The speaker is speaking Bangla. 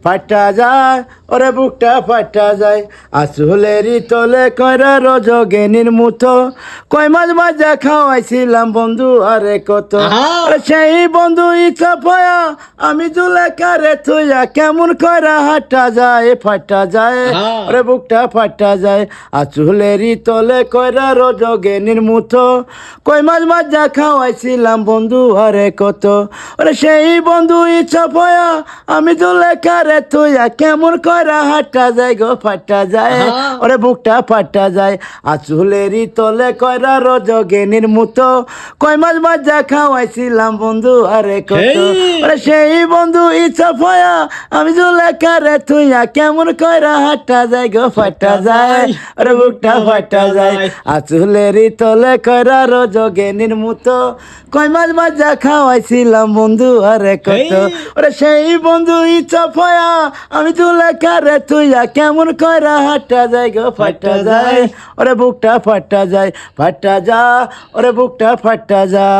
ফাটা যায় ওরে বুকটা ফাটা যায় আসলেরই তলে কয়রা রজগেনির মুতো কয় মাছ ভাজা খাওয়াইছিলাম বন্ধু আরে কত আরে সেই বন্ধু ইচ্ছা পয়া আমি জুলেখারে থুইয়া কেমন কয়রা হাঁটা যায় ফাটা যায় ওরে বুকটা ফাটা যায় আসলেরই তলে কয়রা রজগেনির মুতো কয় মাছ ভাজা খাওয়াইছিলাম বন্ধু আরে কত ওরে সেই বন্ধু ইচ্ছা পয়া আমি জুলেখারে তুইয়া কেমন কয়রা হাঁটা যায় গো ফাটা যায় ওরে বুকটা ফাটা যায় আচুলেরই তলে কয়রা রজগেনির মুতো কয় মাছ ভাজা খাওয়াইছিলাম বন্ধু আরে কত ওরে সেই বন্ধু ইচ্ছা পয়া আমি জুলেখারে তুইয়া কেমন কয়রা হাঁটা যায় গো ফাটা যায় ওরে বুকটা ফাটা যায় আচুলেরই তলে কয়রা রজগেনির মুতো কয় মাছ ভাজা খাওয়াইছিলাম বন্ধু আরে কত ওরে সেই বন্ধু ইচ্ছা পয়া আমি জুলেখারে তুইয়া কেমন কয়রা হাঁটা যায় গো ফাটা যায় ওরে বুকটা ফাটা যায় ফাটা যা ওরে বুকটা ফাটা যায়।